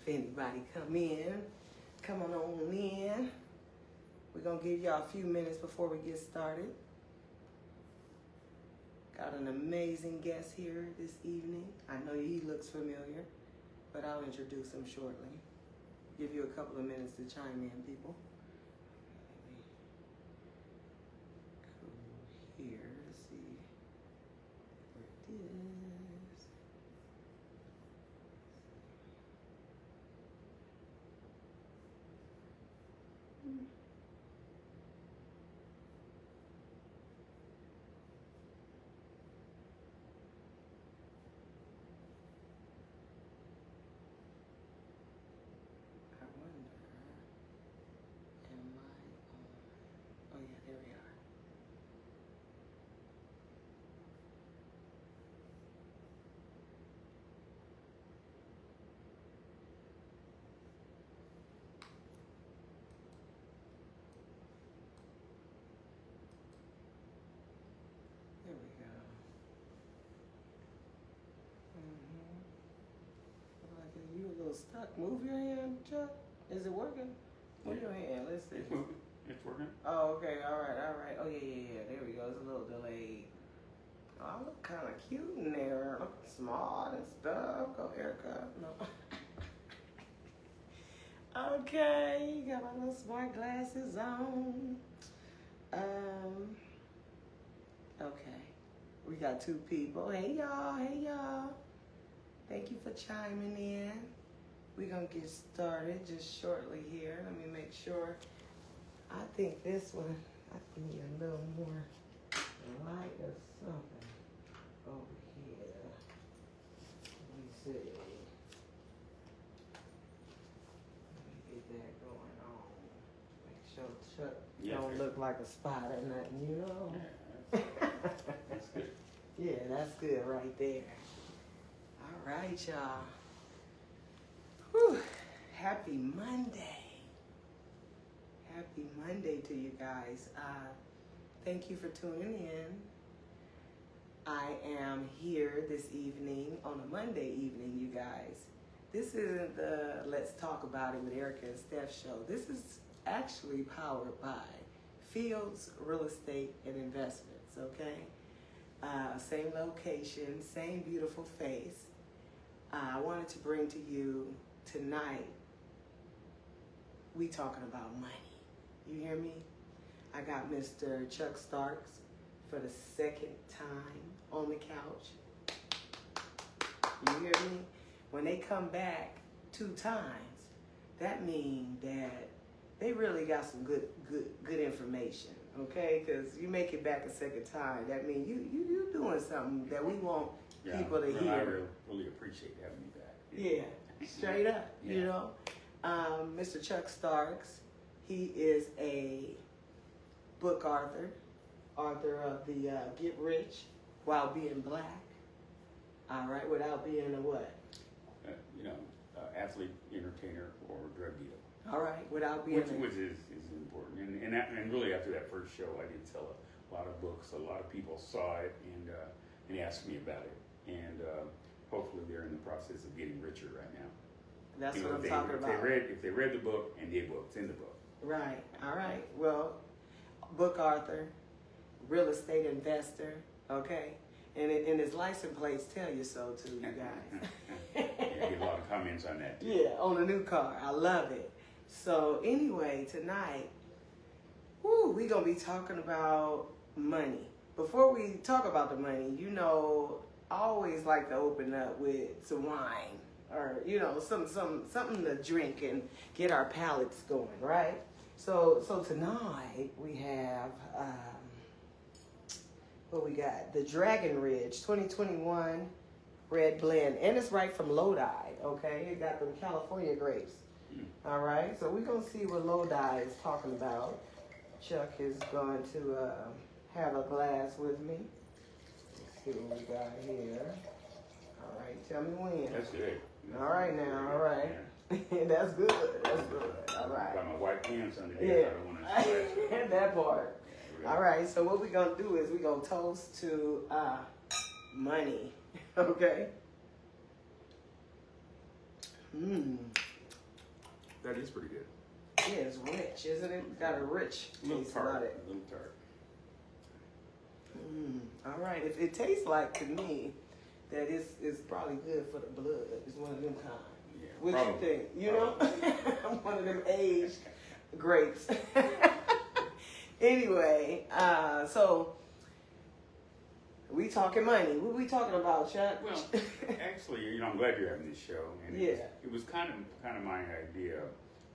If anybody come on in. We're going to give y'all a few minutes before we get started. Got an amazing guest here this evening. I know he looks familiar, but I'll introduce him shortly. Give you a couple of minutes to chime in, people. Go here to see where it is. There we are. There we go. Like you a little stuck. Move your hand, Chuck. Is it working? Move your hand. Let's see. It's moving. It's working. Oh, okay. All right. Oh, yeah. There we go. It's a little delayed. Oh, I look kind of cute in there. I look smart and stuff. Go haircut. No. Okay. Got my little smart glasses on. Okay. We got two people. Hey, y'all. Thank you for chiming in. We're going to get started just shortly here. Let me make sure. I think this one, I need a little more light or something over here. Let me see. Let me get that going on. Make sure Chuck don't look like a spider or nothing, you know? That's good. Yeah, that's good right there. All right, y'all. Whew. Happy Monday. Happy Monday to you guys. Thank you for tuning in. I am here this evening on a Monday evening, you guys. This isn't the Let's Talk About It with Erica and Steph show. This is actually powered by Fields Real Estate and Investments, okay? Same location, same beautiful face. I wanted to bring to you tonight, we talking about money. You hear me? I got Mr. Chuck Starks for the second time on the couch. You hear me? When they come back 2 times, that means that they really got some good information, okay? Because you make it back a second time, that means you doing something that we want people to hear. I really appreciate having you back. Yeah, straight up, you know. Mr. Chuck Starks, he is a book author of the Get Rich While Being Black. All right, without being a what? Athlete, entertainer, or drug dealer. All right, without being which is important. And really after that first show, I did sell a lot of books. A lot of people saw it and asked me about it. And hopefully they're in the process of getting richer right now. That's what I'm talking about. If they read the book and did what's in the book. Right. All right. Well, book author, real estate investor, okay? And his license plates tell you so too, you guys. Yeah, I get a lot of comments on that too. Yeah, on the new car. I love it. So anyway, tonight, we're going to be talking about money. Before we talk about the money, I always like to open up with some wine or, something to drink and get our palates going, right? So tonight we have, what we got? The Dragon Ridge 2021 Red Blend. And it's right from Lodi, okay? It got them California grapes. All right, so we're going to see what Lodi is talking about. Chuck is going to have a glass with me. Let's see what we got here. All right, tell me when. That's good. All right now, all right. Yeah. That's good. All right. Got my white pants under there. Yeah. I don't want to splash. That part. Yeah, all right, so what we're going to do is we're going to toast to money, okay? That is pretty good. Yeah, it's rich, isn't it? Got a rich A little taste tart. about it. A little tart. All right. If it tastes like to me that it's probably good for the blood. It's one of them kind. Yeah, What probably. you think? You know, I'm one of them aged grapes. Anyway, so we talking money. What we talking about, Chuck? Well, actually, you know, I'm glad you're having this show, and Yeah. it was kind of my idea,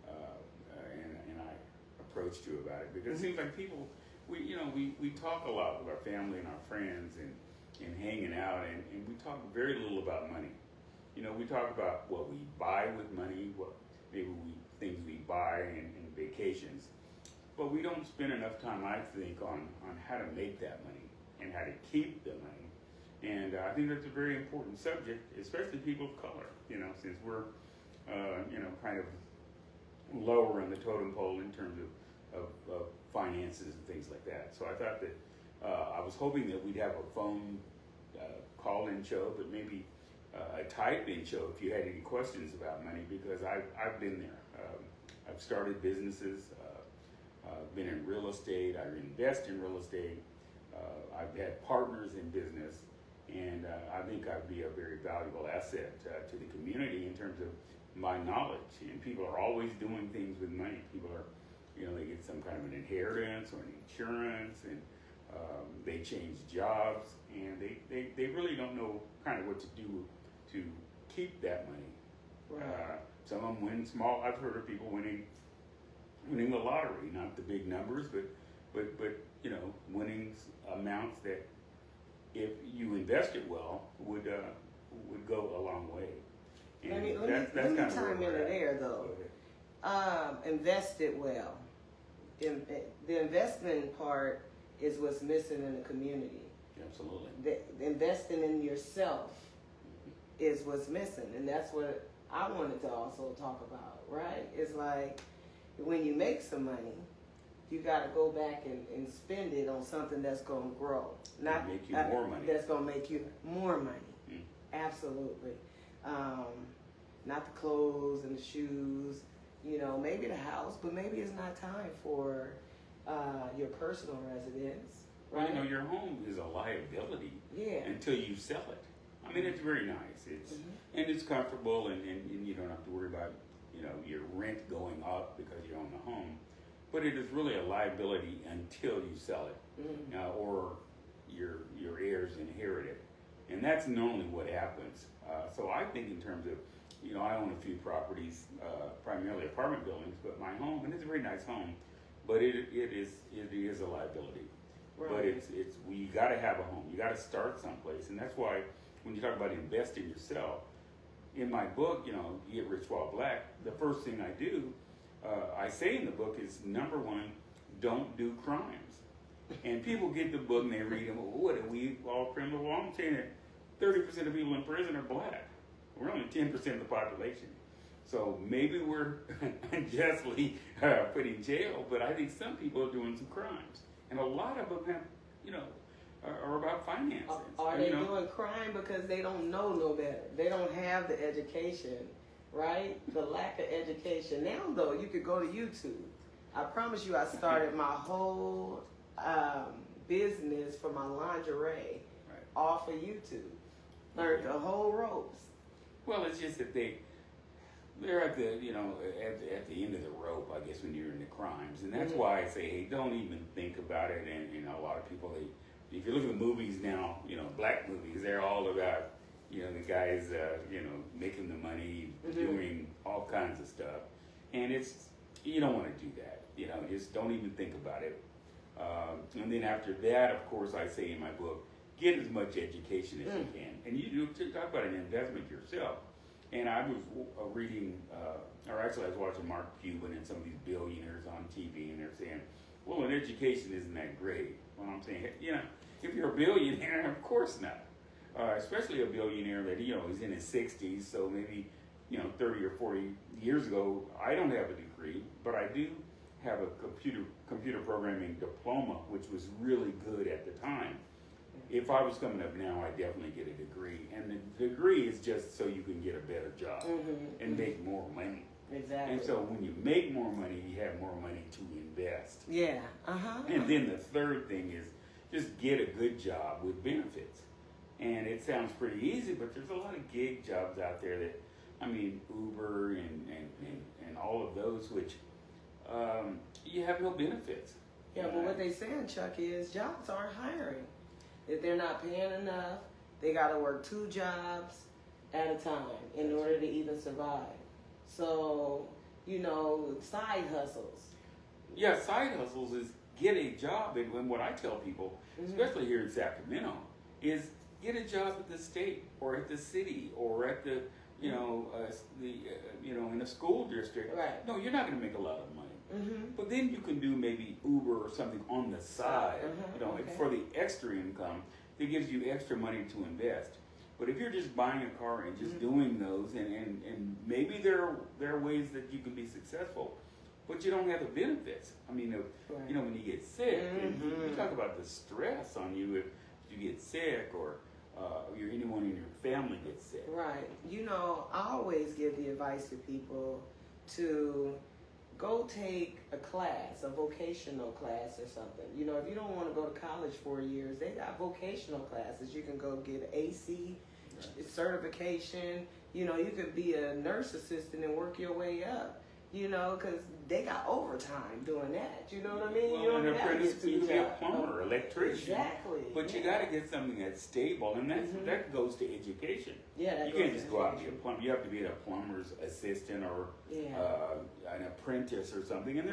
and I approached you about it because it seems like people, we talk a lot with our family and our friends and hanging out, and we talk very little about money. You know, we talk about what we buy with money, what maybe things we buy and vacations, but we don't spend enough time, I think, on how to make that money and how to keep the money. And I think that's a very important subject, especially people of color, you know, since we're, kind of lower on the totem pole in terms of finances and things like that. So I thought that I was hoping that we'd have a phone call-in show, but maybe a type-in show if you had any questions about money, because I've been there. I've started businesses, been in real estate, I invest in real estate, I've had partners in business, and I think I'd be a very valuable asset to the community in terms of my knowledge. And people are always doing things with money. People are, they get some kind of an inheritance or an insurance, and they change jobs, and they really don't know kind of what to do to keep that money. Right. Some of them win small. I've heard of people winning the lottery, not the big numbers, but winning amounts that, if you invest it well, would go a long way. And let me chime in there though. Invest it well. The investment part is what's missing in the community. Absolutely. The investing in yourself is what's missing, and that's what I wanted to also talk about. Right? It's like when you make some money, you got to go back and spend it on something that's going to grow, not make you more money. That's going to make you more money. Mm. Absolutely. Not the clothes and the shoes, maybe the house, but maybe it's not time for your personal residence. Right? Well, your home is a liability until you sell it. I mean, it's very nice. It's and it's comfortable, and you don't have to worry about your rent going up because you own the home. But it is really a liability until you sell it, or your heirs inherit it, and that's normally what happens. So I think in terms of, I own a few properties, primarily apartment buildings, but my home, and it's a very nice home, but it is a liability. Right. But it's you got to have a home. You got to start someplace, and that's why when you talk about investing yourself, in my book, Get Rich While Black, the first thing I do, I say in the book is, number one, don't do crimes. And people get the book and they read them. Well, what are we all criminal? Well, I'm saying that 30% of people in prison are black. We're only 10% of the population. So maybe we're unjustly put in jail, but I think some people are doing some crimes. And a lot of them have, are about finances. Are they doing crime because they don't know no better? They don't have the education, right? The lack of education. Now, though, you could go to YouTube. I promise you, I started my whole business for my lingerie off of YouTube. Learned the whole ropes. Well, it's just that they're at the at the end of the rope, I guess, when you're in the crimes, and that's why I say, hey, don't even think about it. And a lot of people, if you look at the movies now, black movies, they're all about the guys making the money, doing all kinds of stuff, and you don't want to do that. Just don't even think about it. And then after that, of course, I say in my book, get as much education as you can, and you do talk about an investment yourself. And I was reading, or actually I was watching Mark Cuban and some of these billionaires on TV, and they're saying, well, an education isn't that great. Well, I'm saying, if you're a billionaire, of course not. Especially a billionaire that, is in his 60s, so maybe, 30 or 40 years ago, I don't have a degree, but I do have a computer programming diploma, which was really good at the time. If I was coming up now, I'd definitely get a degree. And the degree is just so you can get a better job and make more money. Exactly. And so when you make more money, you have more money to invest. Yeah. Uh-huh. And then the third thing is just get a good job with benefits. And it sounds pretty easy, but there's a lot of gig jobs out there that, I mean, Uber and all of those, which you have no benefits. Yeah, but what they saying, Chuck, is jobs aren't hiring. If they're not paying enough, they got to work 2 jobs at a time in order to even survive. So, side hustles. Yeah, side hustles is get a job. And what I tell people, especially here in Sacramento, is get a job at the state or at the city or at the, in a school district. Right. No, you're not going to make a lot of money. Mm-hmm. But then you can do maybe Uber or something on the side, Okay. for the extra income that gives you extra money to invest. But if you're just buying a car and just doing those, and maybe there are ways that you can be successful, but you don't have the benefits. I mean, when you get sick, you talk about the stress on you if you get sick or anyone in your family gets sick. Right. I always give the advice to people to go take a class, a vocational class or something. If you don't want to go to college 4 years, they got vocational classes. You can go get an AC certification. You could be a nurse assistant and work your way up. Because they got overtime doing that. You know what I mean? Well, an apprentice, you can be a plumber, electrician. Exactly. But you got to get something that's stable, and that goes to education. Yeah, you can't just go out and be a plumber. You have to be a plumber's assistant or an apprentice or something. And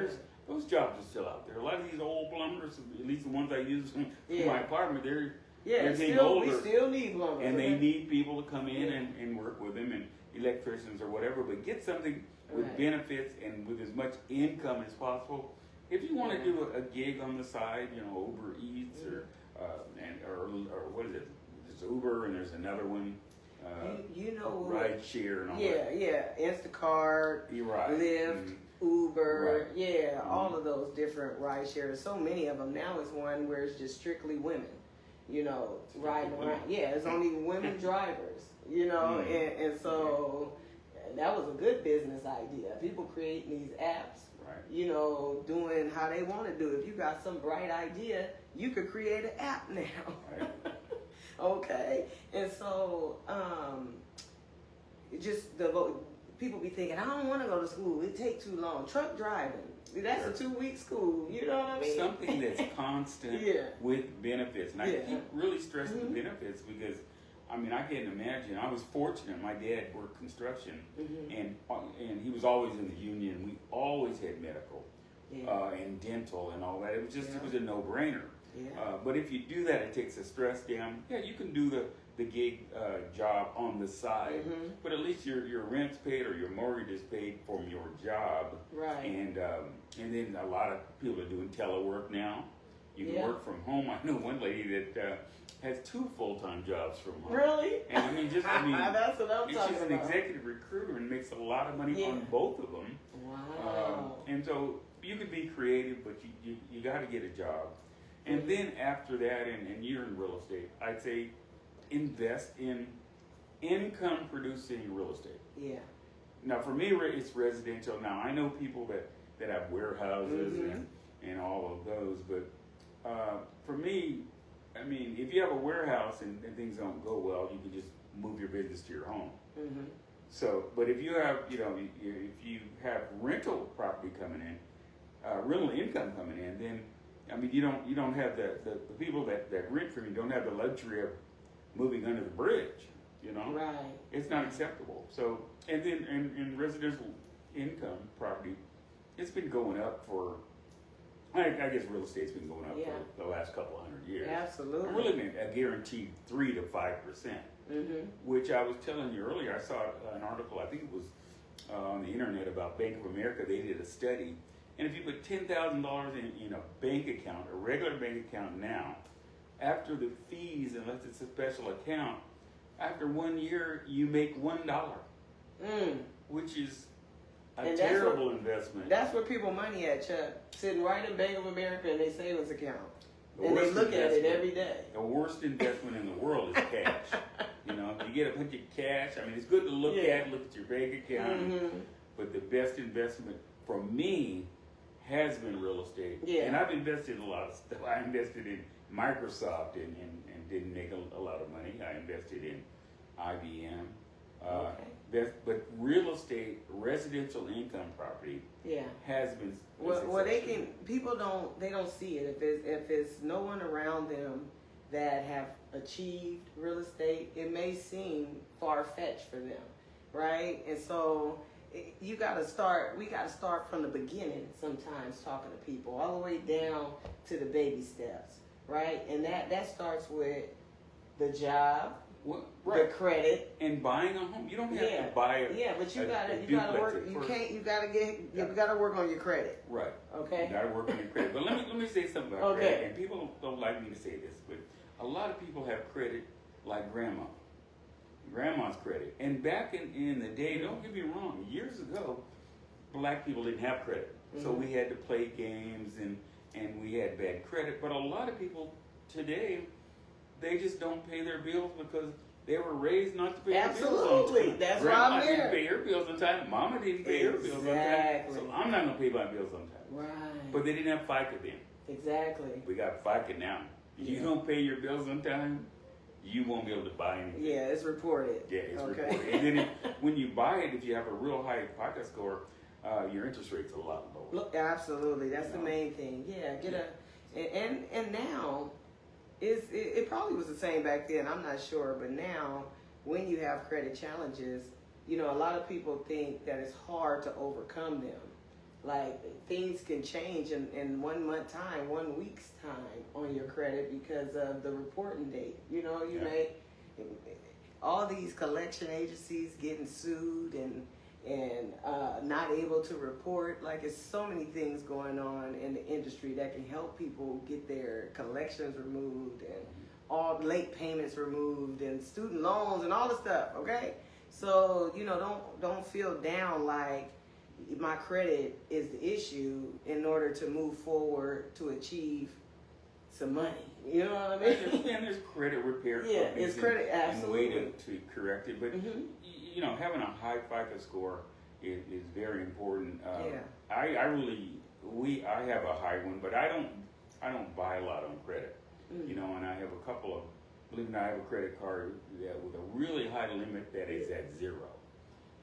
those jobs are still out there. A lot of these old plumbers, at least the ones I use in my apartment, they're getting older. We still need plumbers. And they need people to come in and work with them, and electricians or whatever. But get something with benefits and with as much income as possible. If you want to do a gig on the side, Uber Eats or what is it? There's Uber and there's another one. Ride share and all that. Yeah. Instacart, Lyft, Uber, all of those different ride shares. So many of them. Now it's one where it's just strictly women, riding around. Yeah, it's only women drivers, and so that was a good business idea. People creating these apps, doing how they want to do it. If you got some bright idea, you could create an app now. Right. Okay, and so people be thinking, I don't want to go to school. It take too long. Truck driving, that's a 2-week school. You know what I mean? Something that's constant with benefits, and I keep really stressing the benefits because. I mean, I can't imagine. I was fortunate. My dad worked construction, and he was always in the union. We always had medical and dental and all that. It was it was a no-brainer. Yeah. But if you do that, it takes the stress down. Yeah, you can do the gig job on the side, but at least your rent's paid or your mortgage is paid from your job. Right. And then a lot of people are doing telework now. You can work from home. I know one lady that has 2 full-time jobs from home. Really? And that's what I'm talking she's an executive recruiter and makes a lot of money on both of them. Wow. And so you can be creative, but you got to get a job. And then after that, and you're in real estate, I'd say invest in income-producing real estate. Yeah. Now, for me, it's residential. Now, I know people that have warehouses and all of those, but for me, I mean, if you have a warehouse and things don't go well, you can just move your business to your home. So, but if you have, if you have rental property coming in, rental income coming in, then I mean, you don't have the people that rent from you don't have the luxury of moving under the bridge. Right? It's not acceptable. So, and then in residential income property, it's been going up for. I guess real estate's been going up for the last couple 100 years. Absolutely. I'm really a guaranteed 3 to 5%. Which I was telling you earlier. I saw an article. I think it was on the internet about Bank of America. They did a study, and if you put $10,000 in a bank account, a regular bank account now, after the fees, unless it's a special account, after 1 year you make $1, which is a terrible investment. That's where people money at, Chuck. Sitting right in Bank of America in their savings account. And they look at it every day. The worst investment in the world is cash. You get a bunch of cash. I mean, it's good to look at your bank account. but the best investment for me has been real estate. Yeah. And I've invested in a lot of stuff. I invested in Microsoft and didn't make a lot of money. I invested in IBM. But real estate, residential income property, has been. Well, people don't see it if it's no one around them that have achieved real estate. It may seem far fetched for them, right? And so we got to start from the beginning. Sometimes talking to people all the way down to the baby steps, right? And that starts with the job. Right. The credit and buying a home. You don't have to buy a but you gotta work. You gotta work on your credit. Right. Okay. You gotta work on your credit. But let me say something about credit. And people don't like me to say this, but a lot of people have credit like grandma's credit. And back in the day, don't get me wrong, years ago, black people didn't have credit, so we had to play games and we had bad credit. But a lot of people today, they just don't pay their bills because they were raised not to pay their bills on time. Absolutely, that's why Grandma I'm here. didn't pay her bills on time. Mama didn't pay her bills on time. So I'm not gonna pay my bills on time. Right. But they didn't have FICA then. Exactly. We got FICA now. If you don't pay your bills on time, you won't be able to buy anything. Yeah, it's reported. Yeah, it's reported. And then when you buy it, if you have a real high FICA score, your interest rate's a lot lower. Look, absolutely, that's the main thing. Yeah, and now. It probably was the same back then, I'm not sure, but now when you have credit challenges, a lot of people think that it's hard to overcome them. Like things can change in 1 month time, 1 week's time on your credit because of the reporting date. You may, all these collection agencies getting sued and not able to report. Like it's so many things going on in the industry that can help people get their collections removed and all late payments removed and student loans and all the stuff. Okay, so don't feel down like my credit is the issue in order to move forward to achieve some money. You know what I mean? And there's credit repair. Yeah, it's credit, absolutely. And way to correct it, but having a high FICO score is very important. I have a high one, but I don't buy a lot on credit. And I have a couple of, believe it or not, I have a credit card with a really high limit that is at 0.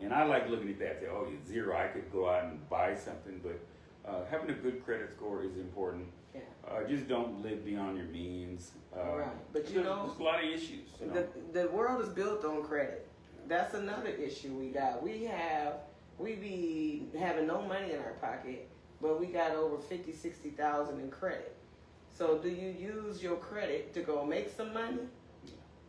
And I like looking at that and say, oh, it's 0. I could go out and buy something, but having a good credit score is important. Just don't live beyond your means. Right, but there's a lot of issues. The world is built on credit. That's another issue we got. We be having no money in our pocket, but we got over 50, 60,000 in credit. So do you use your credit to go make some money,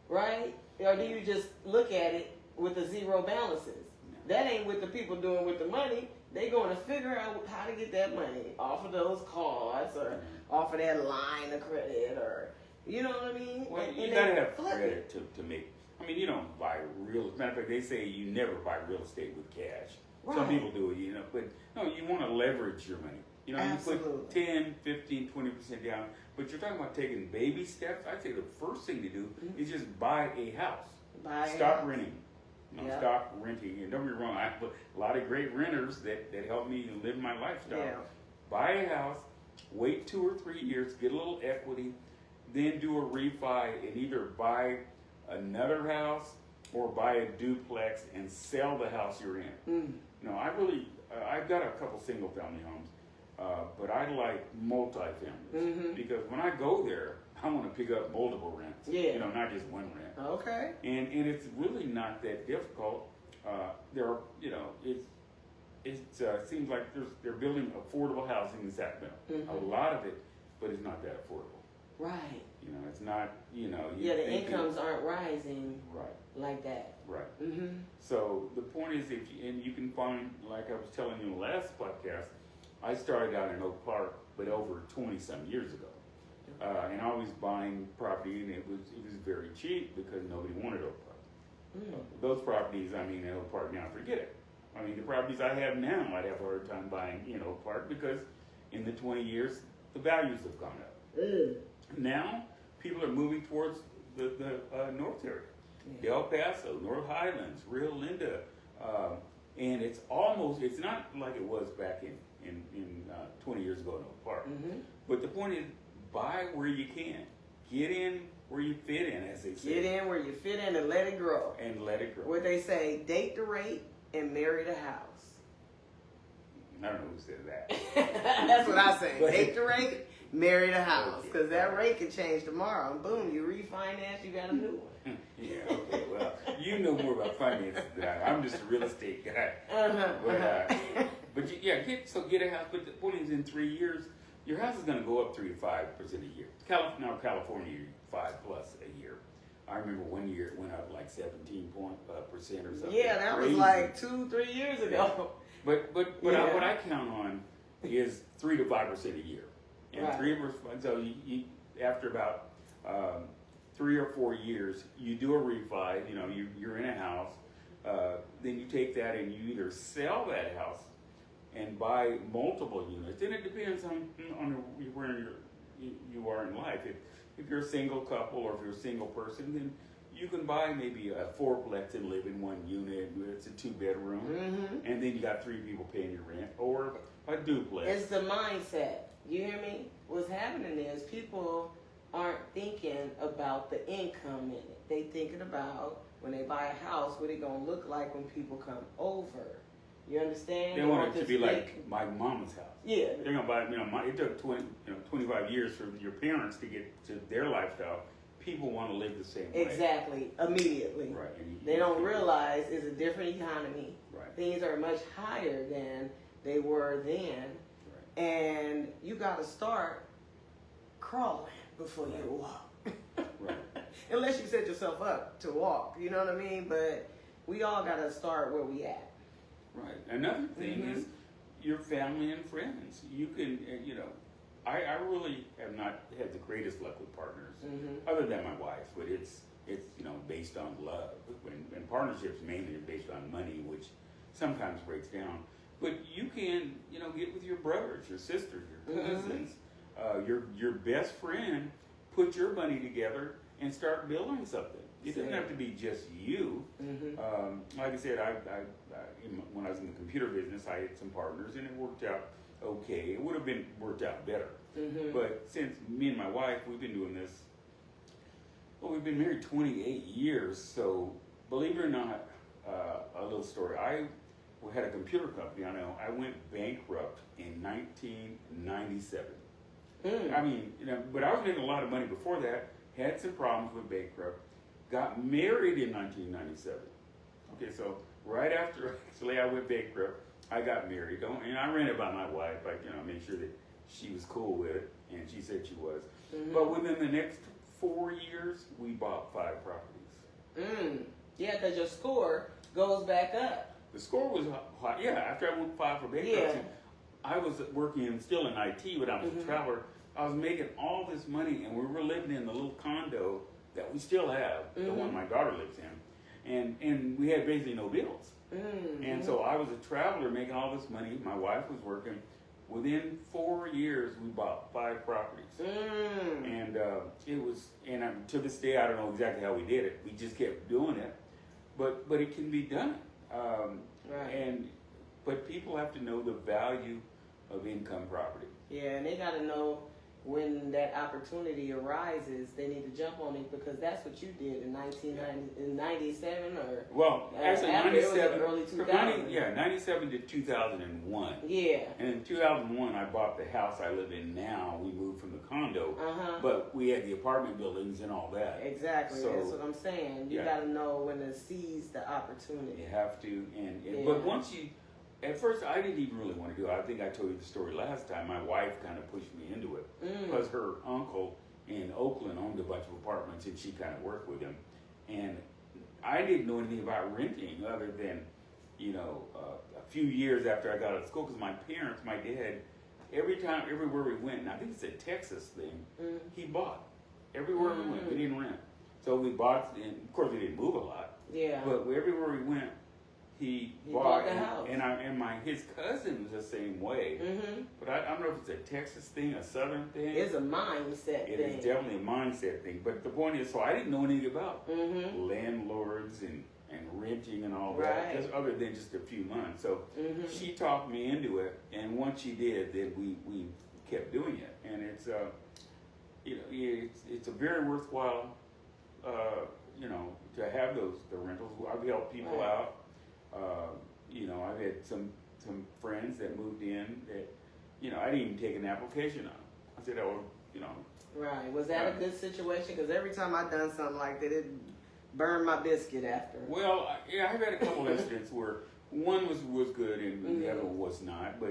right? Or do you just look at it with the 0 balances? That ain't what the people doing with the money. They going to figure out how to get that money off of those cards or off of that line of credit, or you know what I mean? Well, you gotta have credit to make. I mean, you don't buy real. As a matter of fact, they say you never buy real estate with cash. Right. Some people do it, but no, you want to leverage your money. Absolutely. You put 10, 15, 20% down, but you're talking about taking baby steps. I'd say the first thing to do is just buy a house. Stop renting. Stop renting. And don't get me wrong, I have a lot of great renters that help me live my lifestyle. Yeah. Buy a house, wait 2 or 3 years, get a little equity, then do a refi and either buy another house or buy a duplex and sell the house you're in. I've got a couple single family homes, but I like multi-families because when I go there, I want to pick up multiple rents. Not just one rent. Okay. And it's really not that difficult. It seems like they're building affordable housing in Sacramento. A lot of it, but it's not that affordable. Right. It's not. The incomes aren't rising. Right. Like that. Right. So the point is, and you can find, like I was telling you in the last podcast, I started out in Oak Park, but over 20-some years ago. And I was buying property, and it was very cheap because nobody wanted Oak Park. Those properties, in Oak Park now, forget it. The properties I have now, I'd have a hard time buying in Oak Park because in the 20 years, the values have gone up. Now, people are moving towards the North area. Del Paso, North Highlands, Rio Linda, and it's not like it was back in 20 years ago in Oak Park. Mm-hmm. But the point is, buy where you can. Get in where you fit in, as they say. Get in where you fit in and let it grow. And let it grow. What they say, date the rate and marry the house. I don't know who said that. That's what I say. Date the rate, marry the house. Okay. Because that rate can change tomorrow. And boom, you refinance, you got a new one. Yeah, okay, well, you know more about finances than I. I'm just a real estate guy. But get a house. But the point is, in 3 years, your house is going to go up 3 to 5% a year. California, 5+ a year. I remember one year it went up like 17% or something. Yeah, that was Crazy. like 2-3 years ago. But Yeah. what I count on is 3 to 5% a year, and Right. 3 so you after about 3 or 4 years, you do a refi. You know, you're in a house. Then you take that and you either sell that house and buy multiple units. And it depends on where you are in life. If you're a single couple or if you're a single person, then you can buy maybe a 4-plex and live in one unit. It's a 2-bedroom, Mm-hmm. and then you got 3 people paying your rent, or a duplex. It's the mindset. You hear me? What's happening is people aren't thinking about the income in it. They thinking about when they buy a house, what it gonna look like when people come over. You understand? They want it to this be big- like my mama's house. Yeah. They're gonna buy. It took 25 years for your parents to get to their lifestyle. People want to live the same way. Exactly. Immediately. Right. And They don't realize it's a different economy. Right. Things are much higher than they were then. Right. And you got to start crawling before you walk. Right. Unless you set yourself up to walk, you know what I mean? But we all got to start where we at. Right. Another thing Mhm. is your family and friends. You can, I really have not had the greatest luck with partners, Mm-hmm. other than my wife. But it's based on love. And partnerships mainly are based on money, which sometimes breaks down. But you can, get with your brothers, your sisters, your Mhm. cousins, your best friend. Put your money together and start building something. It doesn't have to be just you. Mm-hmm. Like I said, when I was in the computer business, I had some partners, and it worked out okay. It would have been worked out better. Mm-hmm. But since me and my wife, we've been doing this, we've been married 28 years. So believe it or not, a little story. I had a computer company. I went bankrupt in 1997. Mm. I mean, but I was making a lot of money before that. Had some problems with bankrupt. Got married in 1997. Okay, so right after actually I went bankrupt, I got married. And I ran it by my wife. I made sure that she was cool with it, and she said she was. Mm-hmm. But within the next 4 years, we bought 5 properties. Yeah, because your score goes back up. The score was high. Yeah, after I went 5 for bankruptcy, Yeah. I was working still in IT when I was a traveler. I was making all this money, and we were living in the little condo that we still have, the one my daughter lives in, and we had basically no bills. Mm-hmm. And so I was a traveler making all this money. My wife was working. Within 4 years, we bought 5 properties, and it was. And to this day, I don't know exactly how we did it. We just kept doing it, but it can be done. Right. But people have to know the value of income property. Yeah, and they got to know when that opportunity arises, they need to jump on it, because that's what you did in 1997 or Well, actually, after it was 97, early 2000. 97 to 2001. Yeah. And in 2001, I bought the house I live in now. We moved from the condo, Uh-huh. but we had the apartment buildings and all that. Exactly. So, That's what I'm saying. You yeah. got to know when to seize the opportunity. You have to, Yeah. but once you, at first I didn't even really want to do it. I think I told you the story last time. My wife kind of pushed me into it because her uncle in Oakland owned a bunch of apartments, and she kind of worked with him. And I didn't know anything about renting other than, a few years after I got out of school, because my dad, everywhere we went, and I think it's a Texas thing, he bought. Everywhere we went, we didn't rent. So we bought, and of course we didn't move a lot, Yeah. but everywhere we went, he bought the and, house. And his cousin was the same way. Mm-hmm. But I don't know if it's a Texas thing, a Southern thing. It's a mindset It thing. is definitely a mindset thing. But the point is, so I didn't know anything about Mm-hmm. landlords and renting and all that, Right. just other than just a few months. So Mhm. she talked me into it, and once she did, then we kept doing it, and it's it's a very worthwhile to have the rentals. I've helped people Right. out. I've had some friends that moved in that I didn't even take an application on. I said, Right. Was that a good situation? Because every time I've done something like that, it burned my biscuit after. well, I've had a couple incidents where one was good and the other one was not, but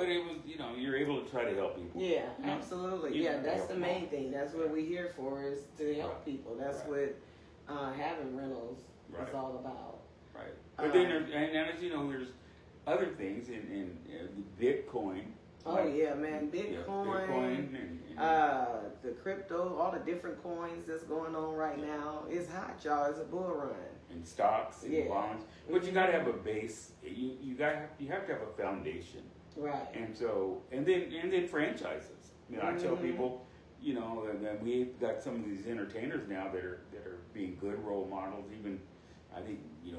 it was you're able to try to help people. Yeah, absolutely. You Yeah, can that's help the them main out. thing. That's what we're here for, is to help Right. people. That's Right. what having rentals Right. is all about. Right. But then as you know, there's other things in Bitcoin. Oh Like, yeah, man, yeah, Bitcoin, and the crypto, all the different coins that's going on right now. It's hot, y'all. It's a bull run. and stocks and Yeah. bonds. But you got to have a base. You have to have a foundation. Right. And then franchises. I tell people, and then we've got some of these entertainers now that are being good role models. Even I think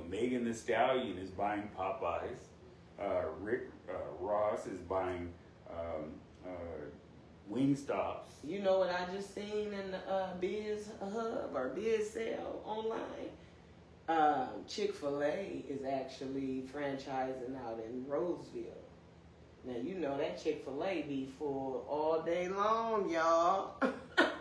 Megan Thee Stallion is buying Popeyes. Rick Ross is buying Wingstops. You know what I just seen in the Biz Hub or Biz Sale online? Chick-fil-A is actually franchising out in Roseville. Now you know that Chick-fil-A be full all day long, y'all.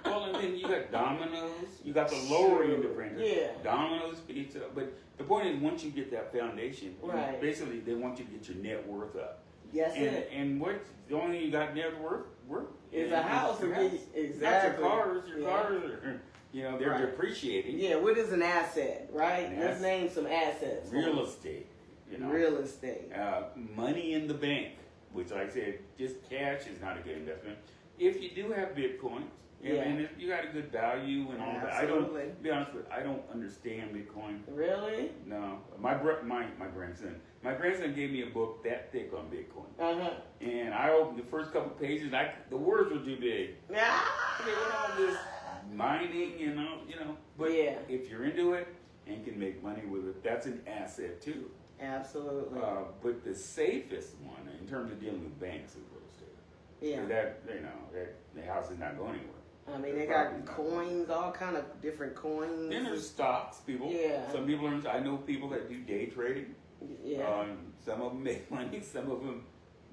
Well, and then you got Domino's. You got the lower end of franchise. Yeah. Domino's Pizza. But the point is, once you get that foundation, Right. basically they want you to get your net worth up. Yes, And what the only thing you got net worth is a house. your Exactly. Not your cars. Your Yeah. cars are they're Right. depreciating. Yeah, what is an asset, right? An Let's asset. name some assets. Real estate. Real estate. Money in the bank, which, like I said, just cash is not a good investment. If you do have Bitcoins, and if you got a good value and all that, Absolutely. to be honest with you, I don't understand Bitcoin. Really? No, my grandson gave me a book that thick on Bitcoin, Uh-huh. and I opened the first couple pages, and the words were too big. Ah! Okay, what all this mining and all, but Yeah. if you're into it and can make money with it, that's an asset too. Absolutely. But the safest one in terms of dealing with banks is real estate. Yeah. That the house is not going anywhere. I mean, they got coins, all kind of different coins. Then there's stocks, people. Yeah. Some people I know people that do day trading. Yeah. Some of them make money, some of them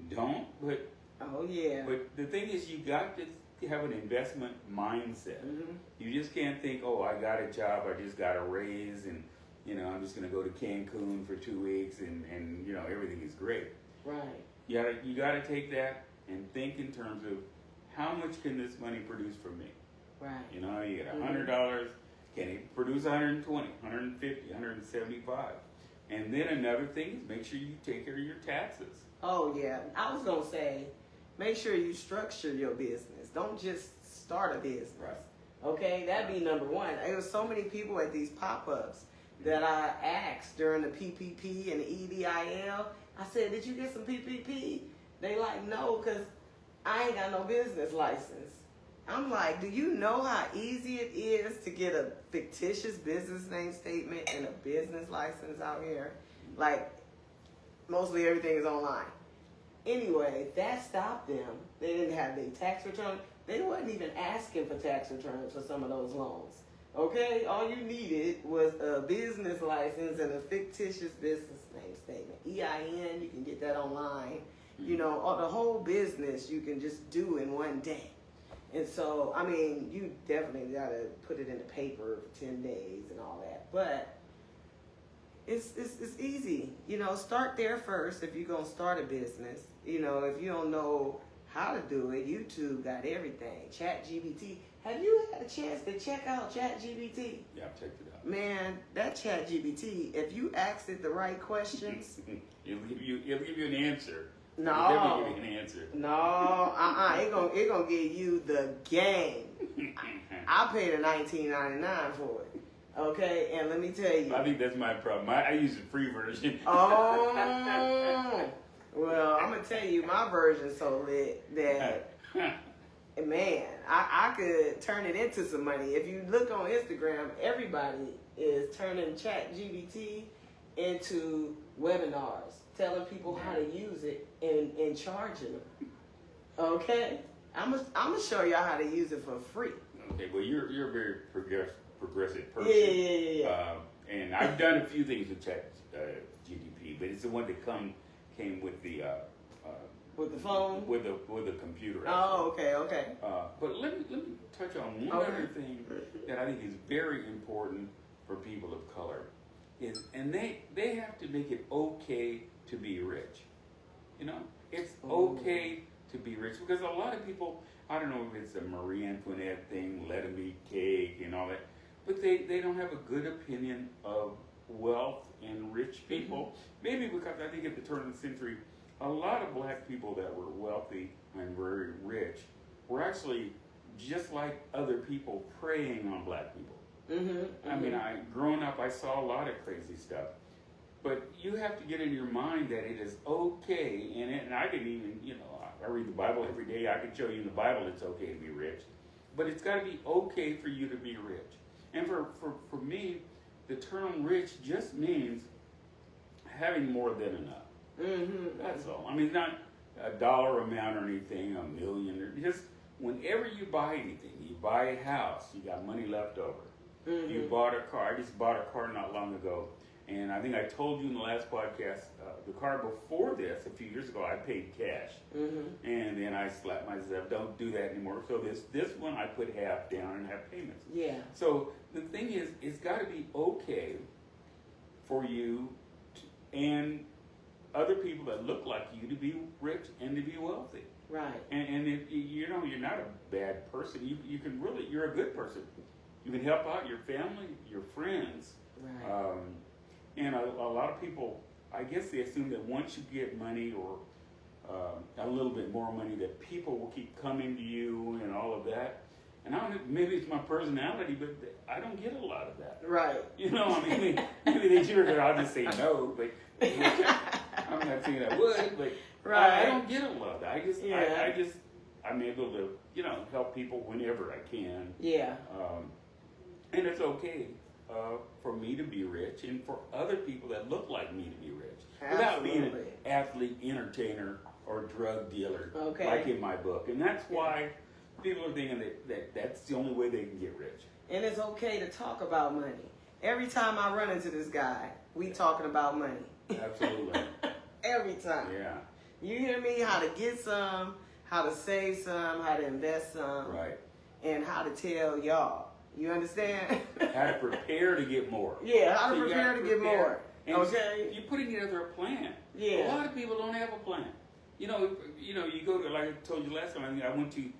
don't. But Oh, yeah. the thing is, you got to have an investment mindset. Mhm. You just can't think, oh, I got a job, I just got a raise, and I'm just going to go to Cancun for 2 weeks, and everything is great. Right. You gotta take that and think in terms of how much can this money produce for me? Right. You get $100, can it produce 120, 150, 175? And then another thing is make sure you take care of your taxes. Oh, yeah. I was going to say, make sure you structure your business. Don't just start a business. Right. Okay? That'd be number one. There was so many people at these pop-ups that I asked during the PPP and the EDIL. I said, did you get some PPP? They like, no, because I ain't got no business license. I'm like, do you know how easy it is to get a fictitious business name statement and a business license out here? Like, mostly everything is online. Anyway, that stopped them. They didn't have their tax return. They wasn't even asking for tax returns for some of those loans. Okay? All you needed was a business license and a fictitious business name statement. EIN, you can get that online. Or the whole business you can just do in one day. And so, I mean, you definitely got to put it in the paper for 10 days and all that. But it's easy. Start there first if you're going to start a business. If you don't know how to do it, YouTube got everything. ChatGPT. Have you had a chance to check out ChatGPT? Yeah, I've checked it out. Man, that ChatGPT, if you ask it the right questions, It'll give you an answer. No. It'll definitely give you an answer. no, it gonna give you the game. I paid a $19.99 for it. Okay, and let me tell you. I think that's my problem. I use the free version. Oh, well, I'm gonna tell you, my version's so lit that, man, I could turn it into some money. If you look on Instagram, everybody is turning ChatGPT into webinars, telling people how to use it and charging them. Okay? I'm gonna show y'all how to use it for free. Okay, well, you're a very progressive person. Yeah. And I've done a few things with ChatGPT, but it's the one that came with the with the phone? with the computer. Oh, okay. But let me touch on one other thing that I think is very important for people of color, and they have to make it okay to be rich. You know, it's okay to be rich, because a lot of people, I don't know if it's a Marie Antoinette thing, let them eat cake and all that, but they don't have a good opinion of wealth and rich people. Maybe because I think at the turn of the century, a lot of black people that were wealthy and very rich were actually just like other people preying on black people. I mean, growing up, I saw a lot of crazy stuff. But you have to get in your mind that it is okay, and I didn't even, I read the Bible every day. I can show you in the Bible it's okay to be rich. But it's got to be okay for you to be rich. And for me, the term rich just means having more than enough. That's all. I mean, not a dollar amount or anything, $1 million. Or just whenever you buy anything, you buy a house, you got money left over. You bought a car. I just bought a car not long ago. And I think I told you in the last podcast, the car before this, a few years ago, I paid cash. And then I slapped myself, don't do that anymore. So this one, I put half down and have payments. Yeah. So the thing is, it's got to be okay for you and other people that look like you to be rich and to be wealthy. Right. And if you're not a bad person, you can really, you're a good person. You can help out your family, your friends. Right. And a lot of people, I guess they assume that once you get money or a little bit more money, that people will keep coming to you and all of that. And I don't know, maybe it's my personality, but I don't get a lot of that. Right. I mean, maybe they should, or I'll just say no, but I'm not saying I would, but right. I don't get a lot of that. I'm able to, help people whenever I can. Yeah. And it's okay for me to be rich and for other people that look like me to be rich. Without being an athlete, entertainer, or drug dealer, like in my book. And that's why people are thinking that that's the only way they can get rich. And it's okay to talk about money. Every time I run into this guy, we talking about money. Absolutely. Every time. Yeah. You hear me? How to get some, how to save some, how to invest some. Right. And how to tell y'all. You understand? How to prepare to get more. Yeah, how to prepare to get more. And okay. You're putting together a plan. Yeah. A lot of people don't have a plan. You go to, like I told you last time, I went to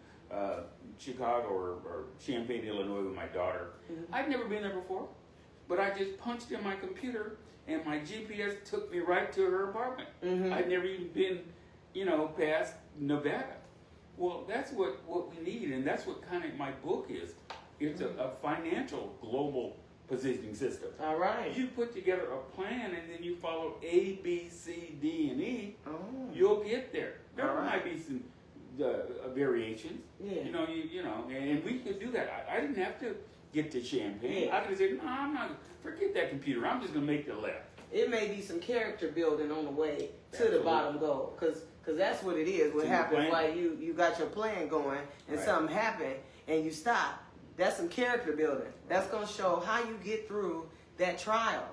Chicago or Champaign, Illinois with my daughter. I'd never been there before, but I just punched in my computer and my GPS took me right to her apartment. I'd never even been, past Nevada. Well, that's what we need, and that's what kind of my book is. It's a financial global positioning system. All right. You put together a plan and then you follow A, B, C, D, and E. Oh. You'll get there. There might be some variations. Yeah. And we could do that. I didn't have to get to Champaign. Yeah. I could have said, no, I'm not. Forget that computer. I'm just gonna make the left. It may be some character building on the way to the bottom goal, because that's what it is. What happens like you got your plan going and something happened and you stop. That's some character building. That's going to show how you get through that trial,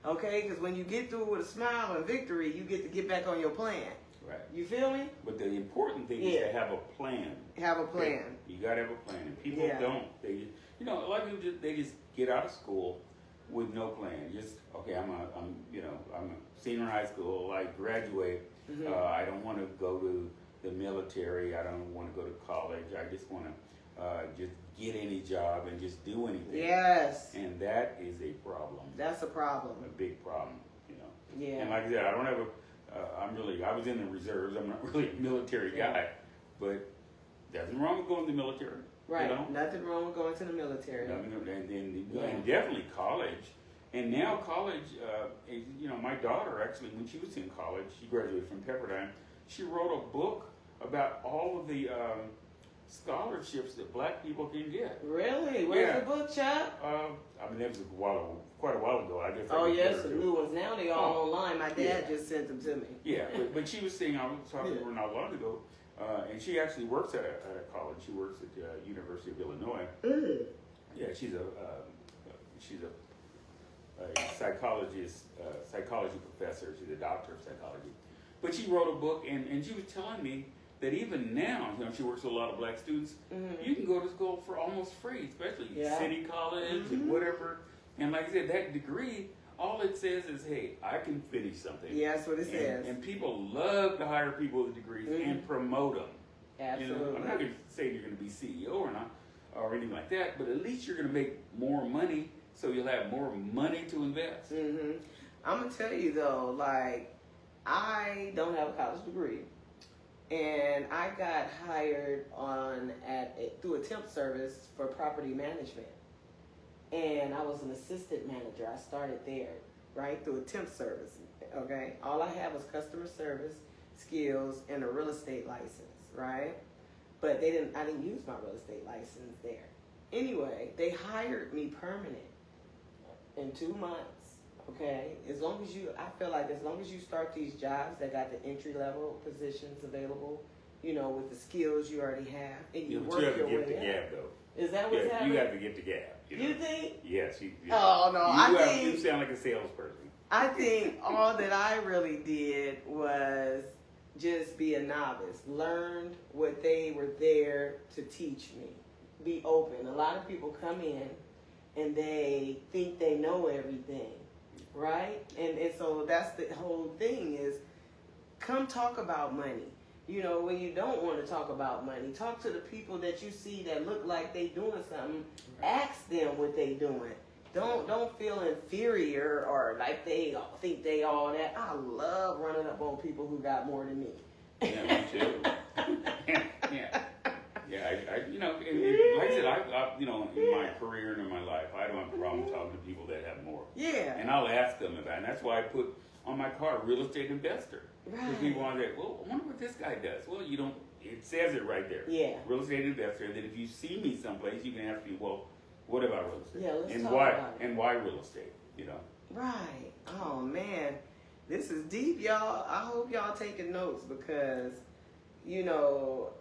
okay? Because when you get through with a smile and victory, you get back on your plan. Right. You feel me? But the important thing is to have a plan. Have a plan. You got to have a plan. And people don't. They, a lot of people they just get out of school with no plan. Just I'm a senior in high school. I graduate. I don't want to go to the military. I don't want to go to college. I just want to just get any job and just do anything. Yes. And that is a problem. That's a problem. A big problem, Yeah. And like I said, I don't have I was in the reserves. I'm not really a military guy, but nothing wrong with going to the military. Right. Nothing wrong with going to the military. And definitely college. And now college, my daughter actually, when she was in college, she graduated from Pepperdine. She wrote a book about all of the scholarships that black people can get. Really? Where's Yeah. the book, Chuck? I mean, that was quite a while ago. I guess. Oh, I yes, some new ones. Now they all online. My dad Yeah. just sent them to me. Yeah, but she was saying, I was talking to her not long ago, and she actually works at a college. She works at the University of Illinois. Mm. Yeah, she's a psychologist, psychology professor. She's a doctor of psychology. But she wrote a book, and she was telling me that even now, you know, she works with a lot of black students. Mhm. You can go to school for almost free, especially Yeah. City College Mhm. and whatever. And like I said, that degree, all it says is, hey, I can finish something. Yeah, that's what it says. And people love to hire people with degrees and promote them. Absolutely. You know, I'm not going to say you're going to be CEO or not, or anything like that, but at least you're going to make more money, so you'll have more money to invest. Mm-hmm. I'm gonna tell you though, like, I don't have a college degree, and I got hired through a temp service for property management, and I was an assistant manager. I started there, right, through a temp service. Okay, all I had was customer service skills and a real estate license, right? But I didn't use my real estate license there. Anyway, they hired me permanent in 2 months. Okay, I feel like as long as you start these jobs that got the entry level positions available, you know, with the skills you already have, and you work you have your to get the way gab up. though. Is that what's Yeah, happening? you have to get the gab. You think? Yes. Oh no, You sound like a salesperson. I think all that I really did was just be a novice, learned what they were there to teach me, be open. A lot of people come in and they think they know everything, right? And so that's the whole thing is, come talk about money. You know, when you don't want to talk about money, talk to the people that you see that look like they doing something. Ask them what they doing. Don't feel inferior or like they think they all that. I love running up on people who got more than me. Yeah, me too. Yeah. I you know, like I said, I you know, in my career and in my life, I don't have a problem talking to people that have more. Yeah. And I'll ask them about it. And that's why I put on my car real estate investor. Because Right. people want to say, well, I wonder what this guy does. Well, you don't. It says it right there. Yeah. Real estate investor. And then if you see me someplace, you can ask me, well, what about real estate? Yeah, let's and talk why about it. and why real estate? You know. Right. Oh man, this is deep, y'all. I hope y'all taking notes because, you know,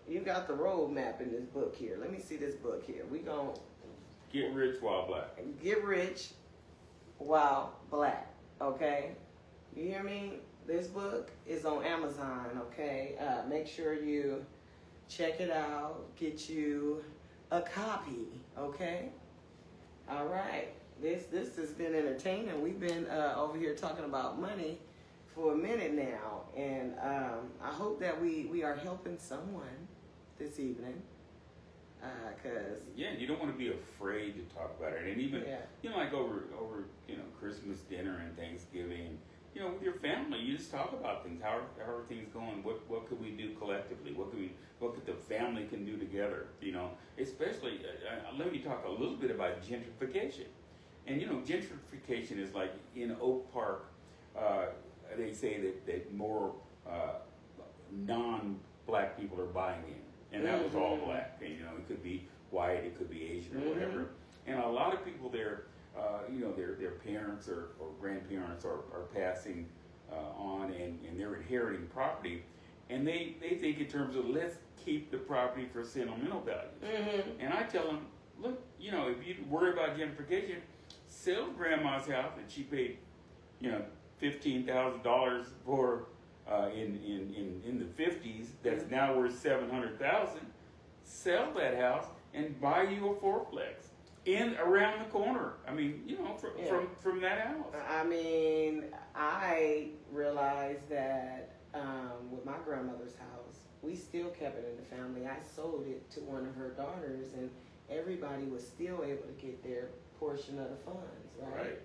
you got the roadmap in this book here. Let me see this book here. We gonna Get rich while black. get rich while black. Okay, you hear me? This book is on Amazon. Okay, make sure you check it out. Get you a copy. Okay. All right. This has been entertaining. We've been over here talking about money for a minute now, and I hope that we are helping someone this evening. Cause Yeah, you don't want to be afraid to talk about it, and even yeah, you know, like over you know, Christmas dinner and Thanksgiving, you know, with your family, you just talk about things. How are things going? What could we do collectively? What could the family can do together? You know, especially let me talk a little bit about gentrification. And you know, gentrification is like in Oak Park. They say that more non-black people are buying in, and that was all black. And you know, it could be white, it could be Asian or whatever. And a lot of people there, you know, their parents or grandparents are passing on, and they're inheriting property, and they think in terms of let's keep the property for sentimental values. And I tell them, look, you know, if you worry about gentrification, sell grandma's house that she paid, you know, $15,000 for in the 50s. That's now worth $700,000. Sell that house and buy you a fourplex in around the corner. I mean, you know, from that house. I mean, I realized that with my grandmother's house, we still kept it in the family. I sold it to one of her daughters, and everybody was still able to get their portion of the funds, right?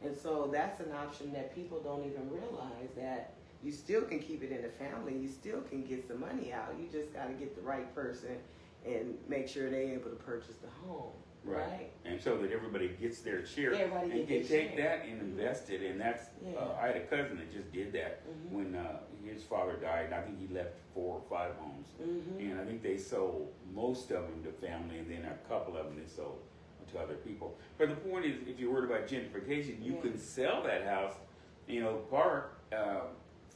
And so that's an option that people don't even realize, that you still can keep it in the family. You still can get some money out. You just got to get the right person and make sure they're able to purchase the home. Right. And so that everybody gets their share. Everybody and get can their take share. that and invest it. And that's, Yeah. I had a cousin that just did that Mhm. when his father died. And I think he left 4 or 5 homes. Mhm. And I think they sold most of them to family, and then a couple of them they sold to other people. But the point is, if you're worried about gentrification, you Yeah. can sell that house in Oak Park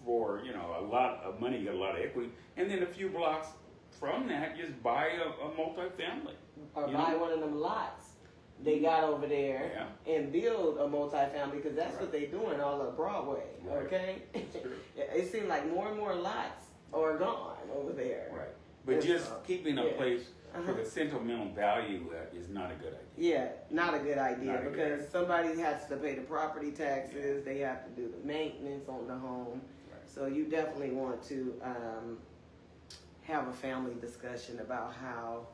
for, you know, a lot of money, you got a lot of equity, and then a few blocks from that, just buy a multifamily. Or You buy know? one of them lots they got over there and build a multifamily, because that's what they doing all of Broadway. Right. Okay. That's true. It seems like more and more lots are gone over there. Right. But It's, just keeping a yeah. place Uh-huh. for the sentimental value is not a good idea. Yeah, not a good idea, Not a good because idea. somebody has to pay the property taxes. They have to do the maintenance on the home. Right. So you definitely want to have a family discussion about how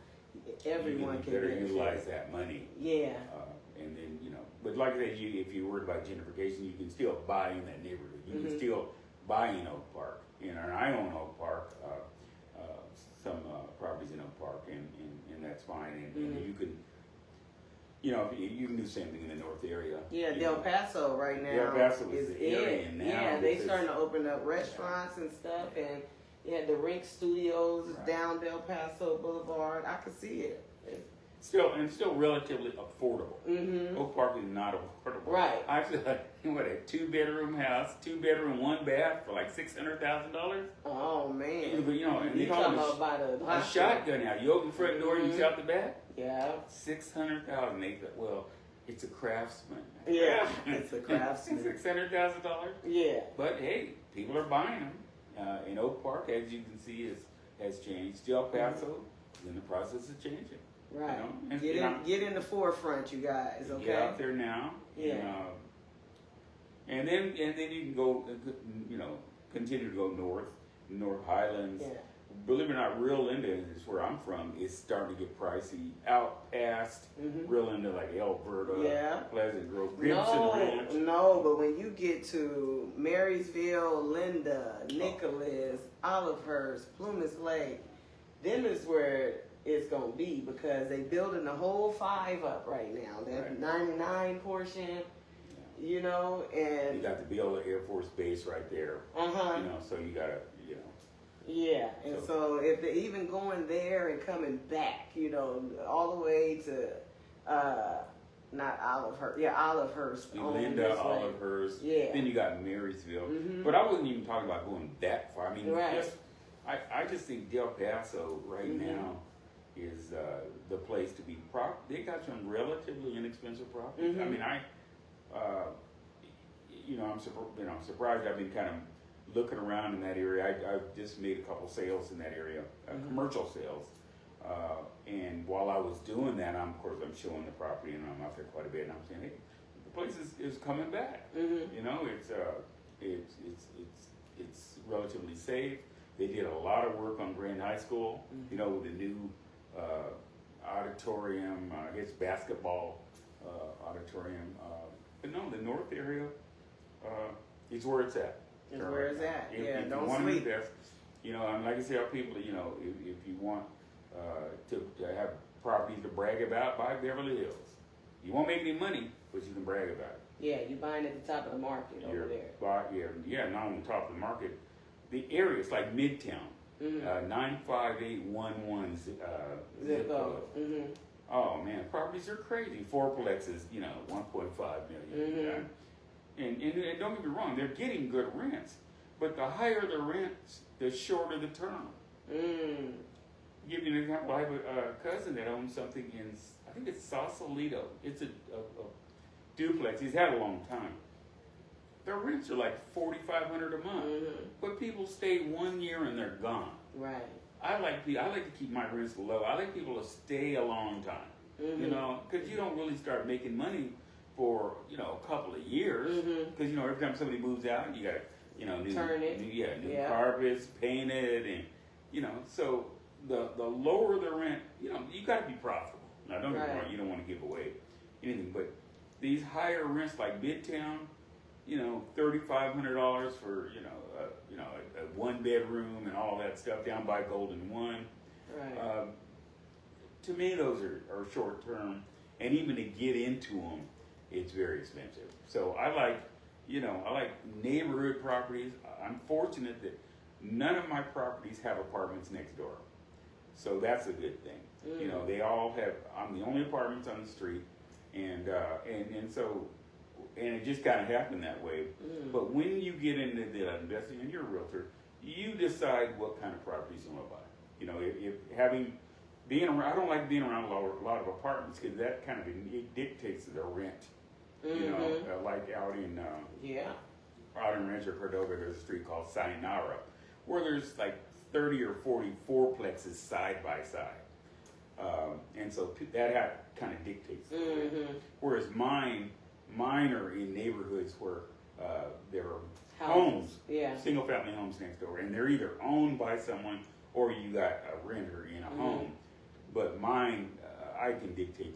everyone you can better benefit. utilize that money. Yeah. And then, you know, but like I said, if you're worried about gentrification, you can still buy in that neighborhood. You Mhm. can still buy in Oak Park. You know, and I own Oak Park, some properties in Oak Park, and that's fine. And Mhm. you can, you know, you can do the same thing in the North area. Yeah, You Del know. Paso right now Del Paso is is the area it. now Yeah, they because- starting to open up restaurants and stuff, and you had the Rink Studios Right. down Del Paso Boulevard. I could see it. Still relatively affordable. Mm-hmm. Oak Park is not affordable. Right. I feel like, what, a 2-bedroom house, 2-bedroom, 1 bath for like $600,000? Oh man. You know, and you they call talking it about by the a hospital. shotgun now. You open the front door, you Mhm. see out the back. Yeah. 600,000. They thought, well, it's a craftsman. Yeah, it's a craftsman. $600,000. Yeah. But hey, people are buying them. In Oak Park, as you can see, has changed. Del Paso is in the process of changing. Right. You know, and Get in the forefront, you guys. Okay. Get out there now. Yeah. And then you can go, you know, continue to go North Highlands. Yeah. Believe it or not, Real Linda is where I'm from. Is starting to get pricey. Out past Mhm. Real Linda, like Alberta, Yeah. Pleasant Grove, Gibson Ranch. No, but when you get to Marysville, Linda, Nicholas, Olivehurst, Plumas Lake, then is where it's gonna be, because they building the whole 5 up right now. That Right. 99 portion, you know, You and got the Biola Air Force Base right there. uh-huh. You know, so you gotta, you know. Yeah, and so if they're even going there and coming back, you know, all the way to not Olivehurst, Olivehurst, on Linda, this way. Olivehurst. Yeah. Then you got Marysville. Mhm. But I wasn't even talking about going that far. I mean, Right. I just think Del Paso right Mhm. now is the place to be. They got some relatively inexpensive properties. I Mhm. mean, I'm surprised. I've been kind of looking around in that area. I've just made a couple sales in that area, Mhm. commercial sales. And while I was doing that, I'm showing the property, and I'm out there quite a bit, and I'm saying, hey, the place is coming back. Mhm. You know, it's relatively safe. They did a lot of work on Grand High School. Mhm. You know, with the new auditorium, I guess basketball auditorium. But no, the north area is where it's at. Is where it's at. Yeah, If don't you want sleep. to invest, you know, and like I say, our people, you know, if you want to have properties to brag about, buy Beverly Hills. You won't make any money, but you can brag about it. Yeah, you're buying at the top of the market over there. Not on the top of the market. The areas like Midtown, Mhm. 95811 Zip code. Mhm. Oh man, properties are crazy. Fourplexes, you know, 1.5 million. Mhm. And don't get me wrong, they're getting good rents, but the higher the rents, the shorter the term. Mm. Give you an example. I have a cousin that owns something in, I think it's Sausalito. It's a duplex. He's had a long time. Their rents are like $4,500 a month, Mhm. but people stay 1 year and they're gone. Right. I like to keep my rents low. I like people to stay a long time, Mhm. you know, because you don't really start making money for, you know, a couple of years. Mhm. Because, you know, every time somebody moves out, you got to, you know, new Yeah. carpets, painted, and, you know, so the lower the rent, you know, you got to be profitable. Now, don't get me Right. wrong, you don't want to give away anything, but these higher rents like Midtown, you know, $3,500 for, you know, a 1-bedroom and all that stuff down by Golden One. Right. To me, those are short term. and even to get into them, it's very expensive. So I like neighborhood properties. I'm fortunate that none of my properties have apartments next door, so that's a good thing. You know, they all have. I'm the only apartments on the street, and so it just kind of happened that way. But when you get into the investing, and you're a realtor, you decide what kind of properties you want to buy. You know, being around, I don't like being around a lot of apartments because that kind of it dictates the rent. You know, like out in Rancho Cordova, there's a street called Sayonara, where there's like 30 or 40 fourplexes side by side, and so that kind of dictates the rent. Whereas mine are in neighborhoods where there are homes, single family homes next door, and they're either owned by someone or you got a renter in a home. But mine, I can dictate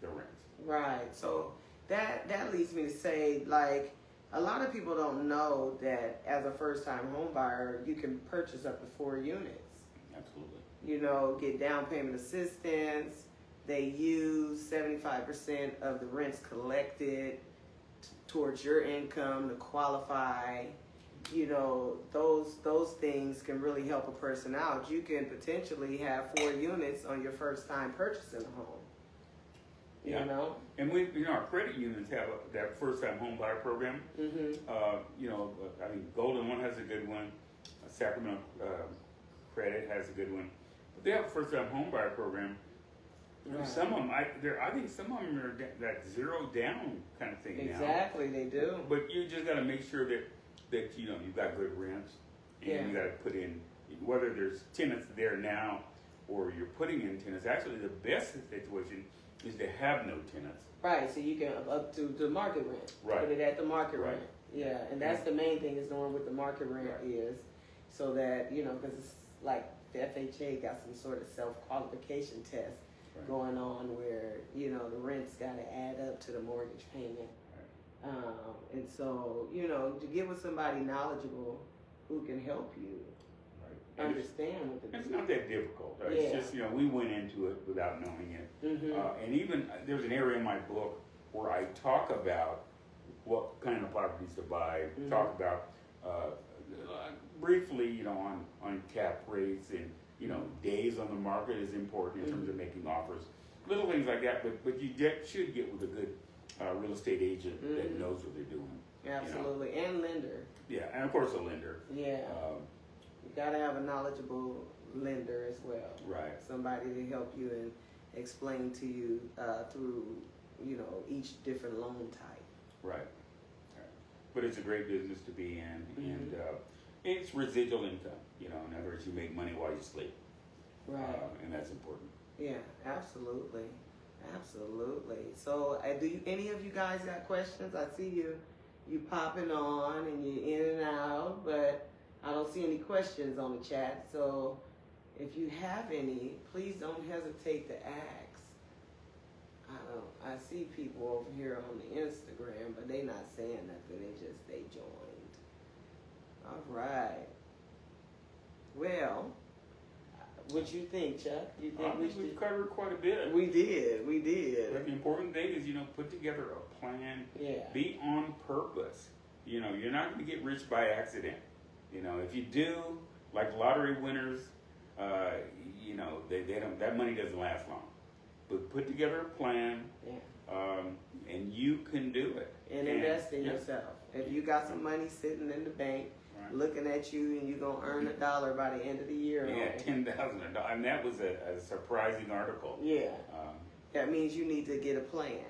the rents. Right. So that leads me to say, like, a lot of people don't know that as a first-time home buyer, you can purchase up to 4 units. Absolutely. You know, get down payment assistance. They use 75% of the rents collected towards your income to qualify. You know, those things can really help a person out. You can potentially have 4 units on your first time purchasing a home. You know, and our credit unions have that first time home buyer program. You know, I think Golden One has a good one. Sacramento Credit has a good one. But they have a first time home buyer program. Right. Some of them, I think some of them are that zero down kind of thing now. Exactly, they do. But you just got to make sure that you know you've got good rents, and you got to put in, whether there's tenants there now or you're putting in tenants. Actually, the best situation is to have no tenants. Right, so you can up to the market rent. Right. Put it at the market rent. Yeah, and that's the main thing, is knowing what the market rent is, so that, you know, because it's like the FHA got some sort of self-qualification test going on where, you know, the rent's got to add up to the mortgage payment. And so, you know, to get with somebody knowledgeable who can help you understand what the it's not that difficult. It's just, you know, we went into it without knowing it. And even there's an area in my book where I talk about what kind of properties to buy, talk about briefly, you know, on cap rates, and, you know, days on the market is important in terms of making offers, little things like that. But you should get with a good real estate agent that knows what they're doing. Absolutely, you know? and lender. Yeah, and of course a lender. Yeah. You got to have a knowledgeable lender as well. Right. Somebody to help you and explain to you through, you know, each different loan type. Right. But it's a great business to be in, and it's residual income. You know, in other words, you make money while you sleep. Right. And that's important. Yeah, absolutely. Absolutely. So, do any of you guys got questions? I see you popping on and you're in and out, but I don't see any questions on the chat. So, if you have any, please don't hesitate to ask. I see people over here on the Instagram, but they not saying nothing. They joined. All right. Well, what you think, Chuck? You think we've covered quite a bit. We did. But the important thing is, you know, put together a plan. Yeah. Be on purpose. You know, you're not going to get rich by accident. You know, if you do, like lottery winners, you know, they don't. That money doesn't last long. But put together a plan, and you can do it. And invest in yourself. If you got some money sitting in the bank, looking at you, and you're gonna earn $1 by the end of the year. Yeah, $10,000, and that was a surprising article. Yeah, that means you need to get a plan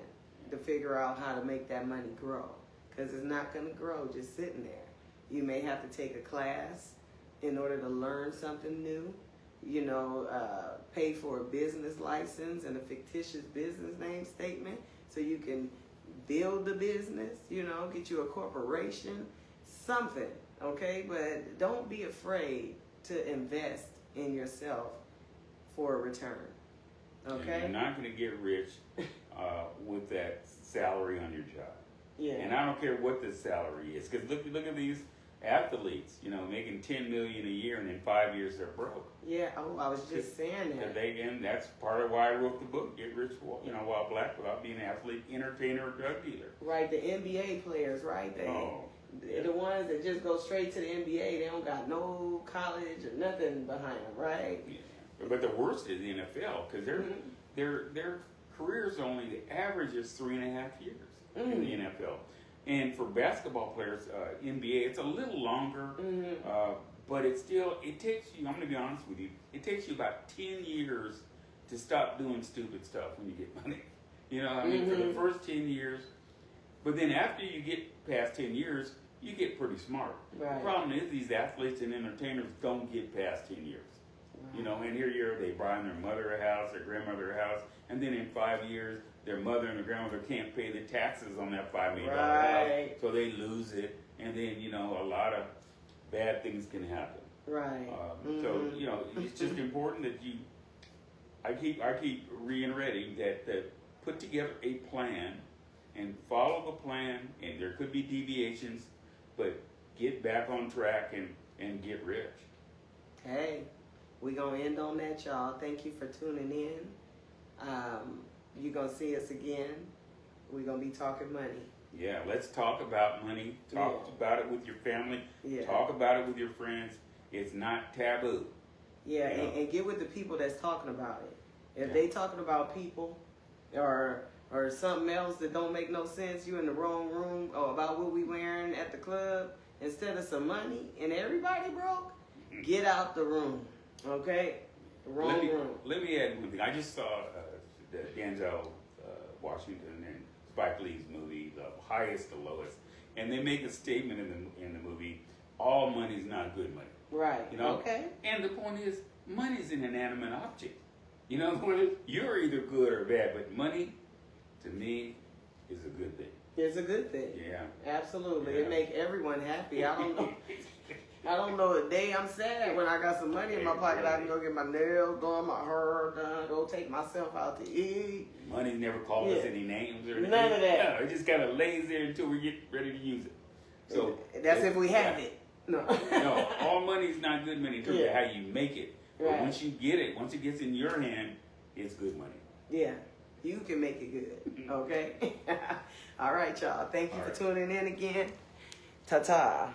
to figure out how to make that money grow, because it's not gonna grow just sitting there. You may have to take a class in order to learn something new. You know, pay for a business license and a fictitious business name statement so you can build the business. You know, get you a corporation, something. Okay, but don't be afraid to invest in yourself for a return. Okay, and you're not going to get rich with that salary on your job. Yeah, and I don't care what the salary is, because look at these athletes, you know, making $10 million a year, and in 5 years they're broke. Yeah. Oh, I was just saying that. And that's part of why I wrote the book, Get Rich, you know, While Black, Without Being an Athlete, Entertainer, or Drug Dealer. Right, the NBA players, right? The ones that just go straight to the NBA, they don't got no college or nothing behind them, right? Yeah. But the worst is the NFL, because their careers only, the average is 3.5 years in the NFL. And for basketball players, NBA, it's a little longer, but it takes you, I'm going to be honest with you, it takes you about 10 years to stop doing stupid stuff when you get money. You know, I mean, for the first 10 years, but then after you get past 10 years, you get pretty smart. Right. The problem is these athletes and entertainers don't get past 10 years. Right. You know, and here they buy their mother a house, their grandmother a house, and then in 5 years, their mother and their grandmother can't pay the taxes on that $5 million house, so they lose it, and then, you know, a lot of bad things can happen. Right. So, you know, it's just important that I keep reiterating that put together a plan and follow the plan, and there could be deviations, but get back on track and get rich. Hey, we're going to end on that, y'all. Thank you for tuning in. You're going to see us again. We're going to be talking money. Yeah, let's talk about money. Talk about it with your family. Yeah. Talk about it with your friends. It's not taboo. Yeah, You know? and get with the people that's talking about it. If they talking about people or something else that don't make no sense, you in the wrong room, or about what we wearing at the club, instead of some money and everybody broke, get out the room, okay? The wrong room. Let me add one thing. I just saw the Denzel Washington and Spike Lee's movie, The Highest to Lowest, and they make a statement in the movie, all money's not good money. Right. You know? Okay. And the point is, money's an inanimate object. You know, you're either good or bad, but money, to me, is a good thing. It's a good thing. Yeah. Absolutely. Yeah. It make everyone happy. I don't know. I don't know a day I'm sad when I got some money in my pocket. I can go get my nails done, my hair done, go take myself out to eat. Money never called us any names or anything. None of that. No, it just kind of lays there until we get ready to use it. So that's if we have it. No. No, all money's not good money in terms of how you make it. But Right. once you get it, once it gets in your hand, it's good money. Yeah. You can make it good. Okay? All right, y'all. Thank you for tuning in again. Ta-ta.